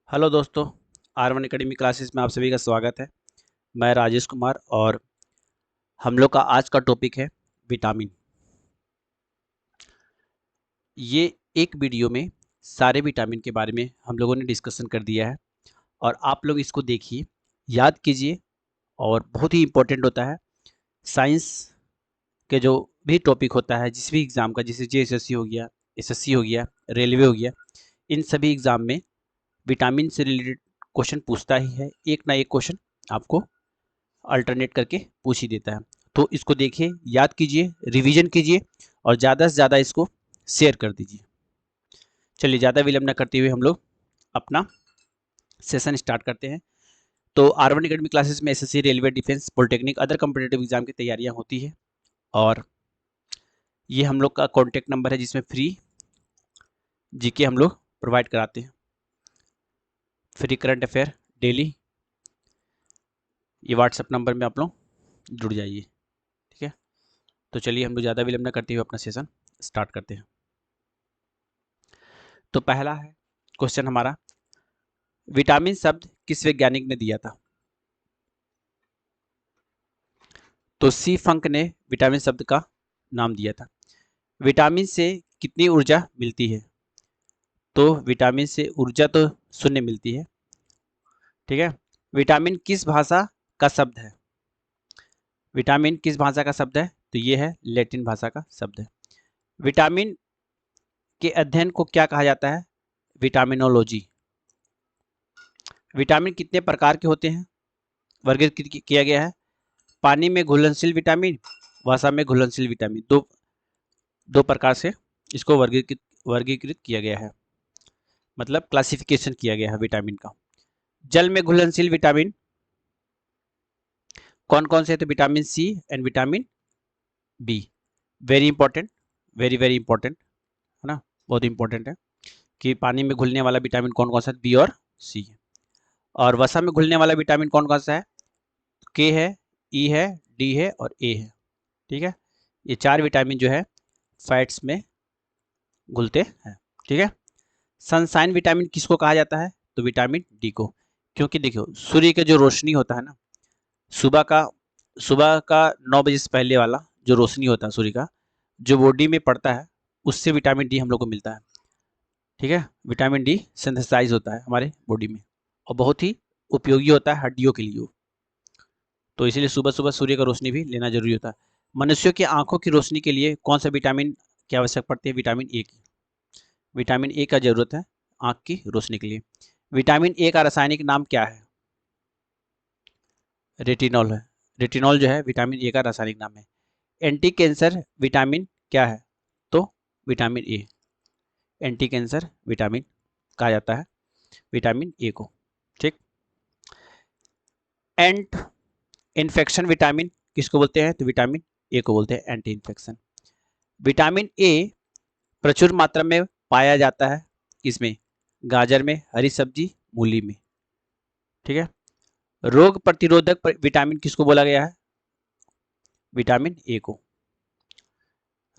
Hello दोस्तों, R1 academy classes में आप सभी का स्वागत है। मैं राजेश कुमार और हम लोग का आज का टॉपिक है विटामिन। ये एक वीडियो में सारे विटामिन के बारे में हम लोगों ने डिस्कशन कर दिया है और आप लोग इसको देखिए, याद कीजिए और बहुत ही इम्पोर्टेंट होता है। साइंस के जो भी टॉपिक होता है, जिस भी एग्ज़ाम का, जैसे JSSC हो गया, SSC हो गया, रेलवे हो गया, इन सभी एग्ज़ाम में विटामिन से रिलेटेड क्वेश्चन पूछता ही है। एक ना एक क्वेश्चन आपको अल्टरनेट करके पूछ ही देता है। तो इसको देखिए, याद कीजिए, रिवीजन कीजिए और ज़्यादा से ज़्यादा इसको शेयर कर दीजिए। चलिए, ज़्यादा विलंब न करते हुए हम लोग अपना सेशन स्टार्ट करते हैं। तो R1 एकेडमी क्लासेस में SSC, railway, defence, polytechnic, other competitive exam की तैयारियां होती है और ये हम लोग का कॉन्टैक्ट नंबर है जिसमें फ्री जीके हम लोग प्रोवाइड कराते हैं। फ्री करंट अफेयर डेली, ये व्हाट्सएप नंबर में आप लोग जुड़ जाइए, ठीक है। तो चलिए, हम लोग ज़्यादा विलंब न करते हुए अपना सेशन स्टार्ट करते हैं। तो पहला है क्वेश्चन हमारा, विटामिन शब्द किस वैज्ञानिक ने दिया था? तो सी फंक ने विटामिन शब्द का नाम दिया था। विटामिन से कितनी ऊर्जा मिलती है? तो विटामिन से ऊर्जा तो शून्य मिलती है, ठीक है। विटामिन किस भाषा का शब्द है? विटामिन किस भाषा का शब्द है? तो ये है लैटिन भाषा का शब्द है। विटामिन के अध्ययन को क्या कहा जाता है? विटामिनोलॉजी। विटामिन कितने प्रकार के होते हैं? वर्गीकृत किया गया है। पानी में घुलनशील विटामिन, वसा में घुलनशील विटामिन, दो प्रकार से इसको वर्गीकृत किया गया है, मतलब क्लासिफिकेशन किया गया है विटामिन का। जल में घुलनशील विटामिन कौन कौन से? तो vitamin C and vitamin B. Very important, very very important, है ना, बहुत इंपॉर्टेंट है कि पानी में घुलने वाला विटामिन कौन कौन सा है? बी और सी है। और वसा में घुलने वाला विटामिन कौन कौन सा है? के है, ई है, डी है और ए है, ठीक है। ये चार विटामिन जो है फैट्स में घुलते हैं, ठीक है। सनशाइन विटामिन किसको कहा जाता है? तो विटामिन डी को। क्योंकि देखो, सूर्य का जो रोशनी होता है ना, सुबह का सुबह का 9 बजे से पहले वाला जो रोशनी होता है सूर्य का, जो बॉडी में पड़ता है, उससे विटामिन डी हम लोग को मिलता है, ठीक है। विटामिन डी सिंथेसाइज होता है हमारे बॉडी में और बहुत ही उपयोगी होता है हड्डियों के लिए। तो इसीलिए सुबह सुबह सूर्य का रोशनी भी लेना जरूरी होता है। मनुष्यों की आंखों की रोशनी के लिए कौन सा विटामिन की आवश्यक पड़ती है? विटामिन ए की। विटामिन ए का जरूरत है आंख की रोशनी के लिए। विटामिन ए का रासायनिक नाम क्या है? रेटिनॉल है। रेटिनॉल जो है विटामिन ए का रासायनिक नाम है। एंटी कैंसर विटामिन क्या है? तो vitamin A. Anti cancer vitamin कहा जाता है विटामिन ए को, ठीक। एंट इन्फेक्शन विटामिन किसको बोलते हैं? तो विटामिन ए को बोलते हैं एंटी इन्फेक्शन। विटामिन ए प्रचुर मात्रा में पाया जाता है किसमें? गाजर में, हरी सब्जी, मूली में, ठीक है। रोग प्रतिरोधक विटामिन किसको बोला गया है? विटामिन ए को।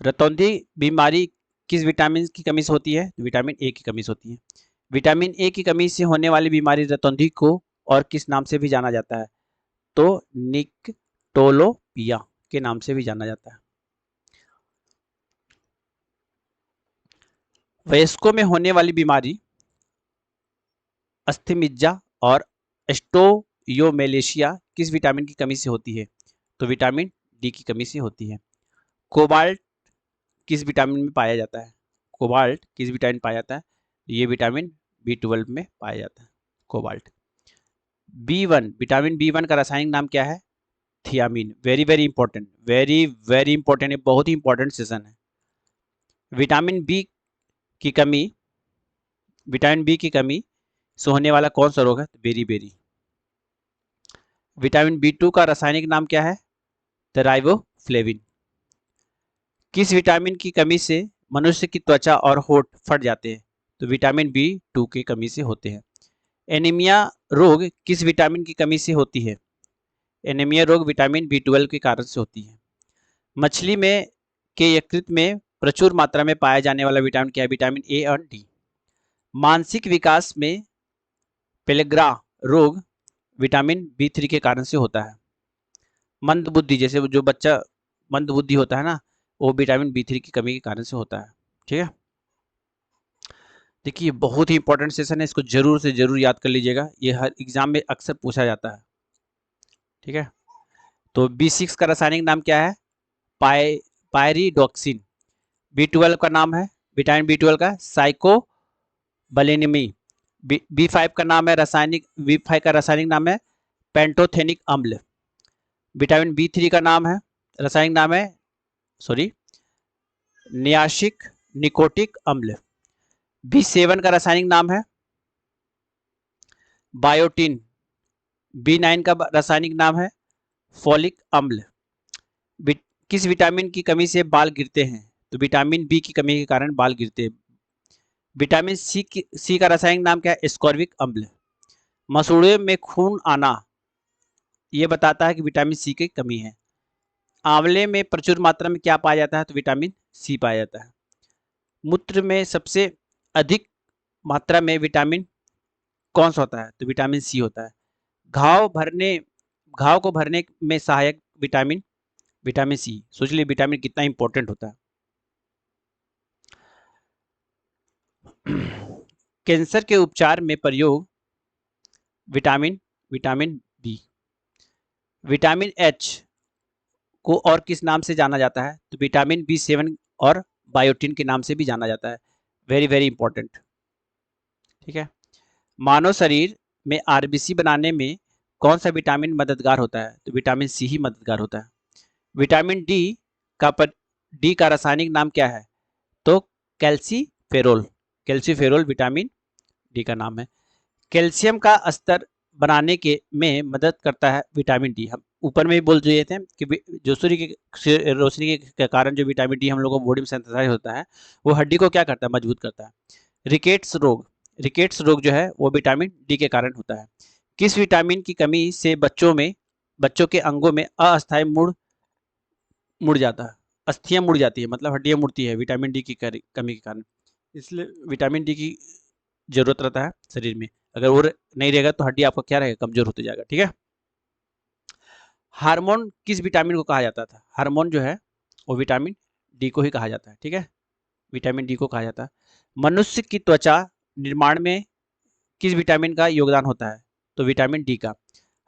रतौंधी बीमारी किस विटामिन की कमी से होती है? विटामिन ए की कमी से होती है। विटामिन ए की कमी से होने वाली बीमारी रतौंधी को और किस नाम से भी जाना जाता है? तो निकटोलोपिया के नाम से भी जाना जाता है। वयस्कों में होने वाली बीमारी अस्थमिज्जा और एस्टोयोमेलेशिया किस विटामिन की कमी से होती है? तो विटामिन डी की कमी से होती है। कोबाल्ट किस विटामिन में पाया जाता है? कोबाल्ट किस विटामिन में पाया जाता है? ये विटामिन B12 में पाया जाता है, कोबाल्ट। B1, विटामिन B1 का रासायनिक नाम क्या है? Thiamine. Very very important, very very important, ये बहुत ही इंपॉर्टेंट सेशन है। विटामिन बी की कमी विटामिन बी की कमी से होने वाला कौन सा रोग है? बेरी। विटामिन B2 का रासायनिक नाम क्या है? तो राइबोफ्लेविन। किस विटामिन की कमी से मनुष्य की त्वचा और होंठ फट जाते हैं? तो विटामिन B2 की कमी से होते हैं। एनीमिया रोग किस विटामिन की कमी से होती है? एनीमिया रोग विटामिन B12 के कारण से होती है। मछली में के यकृत में प्रचुर मात्रा में पाया जाने वाला विटामिन क्या है? विटामिन ए और डी। मानसिक विकास में पेलेग्रा रोग विटामिन B3 के कारण से होता है। मंद बुद्धि, जैसे जो बच्चा मंद बुद्धि होता है ना, वो विटामिन B3 की कमी के कारण से होता है। ठीक है, देखिए बहुत ही इंपॉर्टेंट सेशन है, इसको जरूर से जरूर याद कर लीजिएगा, ये हर एग्जाम में अक्सर पूछा जाता है। ठीक है, तो B6 का रासायनिक नाम क्या है? पायरिडॉक्सिन। B12 का नाम है, विटामिन B12 का साइकोबैलेनिमी। B5 का नाम है रासायनिक, B5 का रासायनिक नाम है पेंटोथेनिक अम्ल। विटामिन B3 का नाम है, रासायनिक नाम है नियासिक निकोटिक अम्ल। B7 का रासायनिक नाम है बायोटिन। B9 का रासायनिक नाम है फोलिक अम्ल। किस विटामिन की कमी से बाल गिरते हैं? तो विटामिन B की कमी के कारण बाल गिरते हैं। विटामिन सी का रासायनिक नाम क्या है? एस्कॉर्बिक अम्ल। मसूड़े में खून आना, यह बताता है कि विटामिन सी की कमी है। आंवले में प्रचुर मात्रा में क्या पाया जाता है? तो विटामिन सी पाया जाता है। मूत्र में सबसे अधिक मात्रा में विटामिन कौन सा होता है? तो विटामिन सी होता है। घाव को भरने में सहायक विटामिन सी। सोच लीजिए विटामिन कितना इंपॉर्टेंट होता है। कैंसर के उपचार में प्रयोग विटामिन बी। विटामिन एच को और किस नाम से जाना जाता है? तो विटामिन B7 और बायोटिन के नाम से भी जाना जाता है। Very very important. ठीक है, मानव शरीर में आरबीसी बनाने में कौन सा विटामिन मददगार होता है? तो विटामिन सी ही मददगार होता है। विटामिन डी का रासायनिक नाम क्या है? तो कैल्सीफेरोल विटामिन डी का नाम है। कैल्शियम का स्तर बनाने के में मदद करता है विटामिन डी। हम ऊपर में भी बोल रहे थे कि जो सूर्य की रोशनी के कारण जो विटामिन डी हम लोगों को बॉडी में सिंथेसाइज होता है, वो हड्डी को क्या करता है? मजबूत करता है। रिकेट्स रोग जो है वो विटामिन डी के कारण होता है। किस विटामिन की कमी से बच्चों के अंगों में अस्थायी मुड़ जाता है? अस्थियां मुड़ जाती है, मतलब हड्डियां मुड़ती है विटामिन डी की कमी के कारण। इसलिए विटामिन डी की जरूरत रहता है शरीर में। अगर वो नहीं रहेगा तो हड्डी आपका क्या रहेगा? कमजोर होते जाएगा। ठीक है, हार्मोन किस विटामिन को कहा जाता था? हार्मोन जो है वो विटामिन डी को ही कहा जाता है। ठीक है, विटामिन डी को कहा जाता है। मनुष्य की त्वचा निर्माण में किस विटामिन का योगदान होता है? तो विटामिन डी का।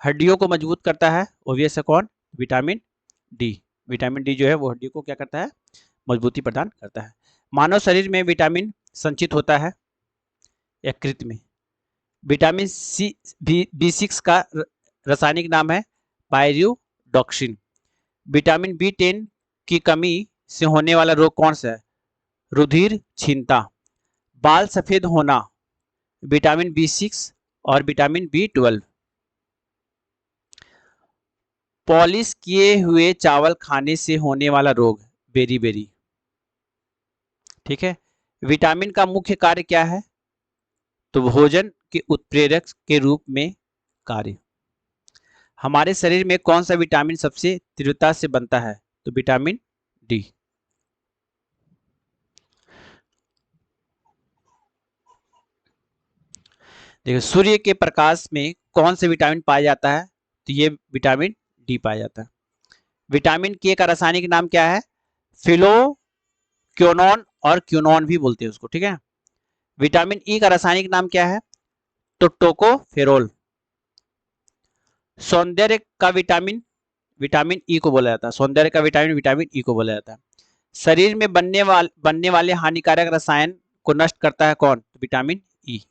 हड्डियों को मजबूत करता है ओब्वियस कौन? Vitamin D. विटामिन डी जो है वो हड्डियों को क्या करता है? मजबूती प्रदान करता है। मानव शरीर में विटामिन संचित होता है यकृत में। विटामिन सी B6 का रासायनिक नाम है पायरिडॉक्सिन। विटामिन B10 की कमी से होने वाला रोग कौन सा है? रुधिर क्षीणता। बाल सफेद होना, विटामिन B6 और विटामिन B12। पॉलिश किए हुए चावल खाने से होने वाला रोग बेरीबेरी। ठीक है, विटामिन का मुख्य कार्य क्या है? तो भोजन के उत्प्रेरक के रूप में कार्य। हमारे शरीर में कौन सा विटामिन सबसे तीव्रता से बनता है? तो विटामिन डी। देखिए सूर्य के प्रकाश में कौन से विटामिन पाया जाता है? तो ये विटामिन डी पाया जाता है। विटामिन के का रासायनिक नाम क्या है? फिलोक्विनोन और क्विनोन भी बोलते हैं उसको। ठीक है, विटामिन ई का रासायनिक नाम क्या है? तो टोकोफेरोल। सौंदर्य का विटामिन ई को बोला जाता है। सौंदर्य का विटामिन ई को बोला जाता है। शरीर में बनने वाले हानिकारक रसायन को नष्ट करता है कौन? Vitamin E.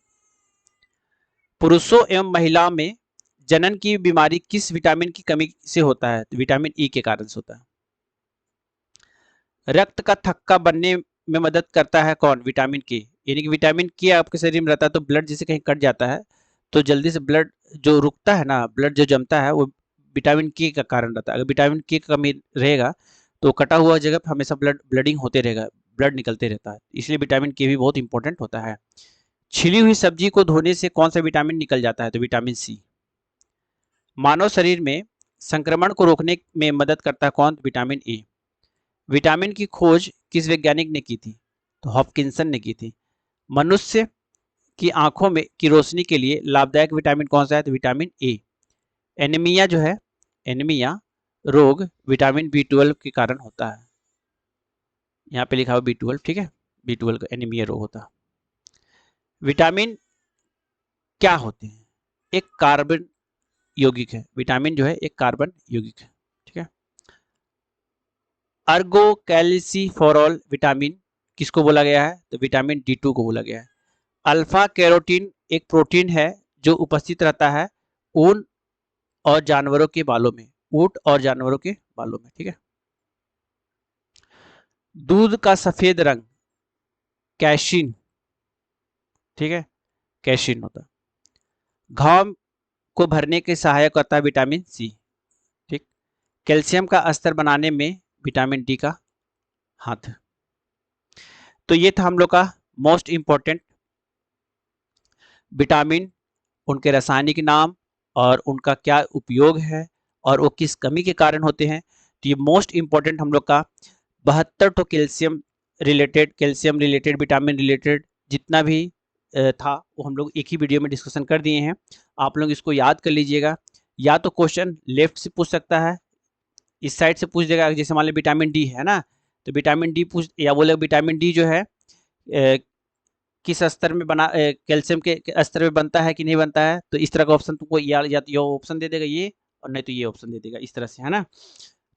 पुरुषों एवं महिलाओं में जनन की बीमारी किस विटामिन की कमी से होता है? तो विटामिन ई के कारण से होता है। रक्त का थक्का बनने में मदद करता है कौन? विटामिन के। यानी कि विटामिन के आपके शरीर में रहता है तो ब्लड जैसे कहीं कट जाता है तो जल्दी से ब्लड जो रुकता है ना, ब्लड जो जमता है वो विटामिन के का कारण रहता है। अगर विटामिन के का कमी रहेगा तो कटा हुआ जगह पर हमेशा ब्लडिंग होते रहेगा, ब्लड निकलते रहता है। इसलिए विटामिन के भी बहुत इंपॉर्टेंट होता है। छिली हुई सब्जी को धोने से कौन सा विटामिन निकल जाता है? तो विटामिन सी। मानव शरीर में संक्रमण को रोकने में मदद करता है कौन? Vitamin A. विटामिन की खोज किस वैज्ञानिक ने की थी? तो हॉपकिंसन ने की थी। मनुष्य कि आंखों में की रोशनी के लिए लाभदायक विटामिन कौन सा है? तो विटामिन ए। एनीमिया जो है, एनीमिया रोग विटामिन B12 के कारण होता है। यहाँ पे लिखा हुआ B12, ठीक है, B12 का एनीमिया रोग होता है। विटामिन क्या होते हैं? एक कार्बन यौगिक है। विटामिन जो है एक कार्बन यौगिक है, ठीक है। अर्गो कैल्सिफेरॉल विटामिन किसको बोला गया है? तो विटामिन D2 को बोला गया है। अल्फा कैरोटीन एक प्रोटीन है जो उपस्थित रहता है ऊन और जानवरों के बालों में, ऊंट और जानवरों के बालों में, ठीक है। दूध का सफेद रंग कैशिन, ठीक है, कैशिन होता है। घाव को भरने के सहायक होता है विटामिन सी, ठीक। कैल्शियम का स्तर बनाने में विटामिन डी का हाथ है। तो ये था हम लोग का मोस्ट इंपॉर्टेंट विटामिन, उनके रासायनिक नाम और उनका क्या उपयोग है और वो किस कमी के कारण होते हैं। तो ये मोस्ट इंपॉर्टेंट हम लोग का 72 तो कैल्शियम रिलेटेड विटामिन रिलेटेड जितना भी था वो हम लोग एक ही वीडियो में डिस्कशन कर दिए हैं। आप लोग इसको याद कर लीजिएगा। या तो क्वेश्चन लेफ्ट से पूछ सकता है, इस साइड से पूछ देगा, जैसे मान लो विटामिन डी है ना, तो विटामिन डी पूछ, या बोले विटामिन डी जो है किस स्तर में बना, कैल्शियम के स्तर में बनता है कि नहीं बनता है। तो इस तरह का ऑप्शन तुमको या तो ये ऑप्शन दे देगा ये, और नहीं तो ये ऑप्शन दे देगा, इस तरह से, है ना।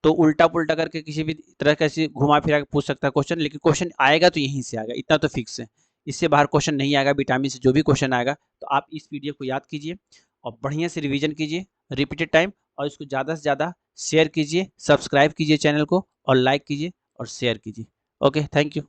तो उल्टा पुल्टा करके किसी भी तरह का घुमा फिरा के पूछ सकता है क्वेश्चन, लेकिन क्वेश्चन आएगा तो यहीं से आएगा, इतना तो फिक्स है। इससे बाहर क्वेश्चन नहीं आएगा। विटामिन से जो भी क्वेश्चन आएगा, तो आप इस वीडियो को याद कीजिए और बढ़िया से रिवीजन कीजिए रिपीटेड टाइम, और इसको ज़्यादा से ज़्यादा शेयर कीजिए, सब्सक्राइब कीजिए चैनल को, और लाइक कीजिए और शेयर कीजिए। Okay, thank you.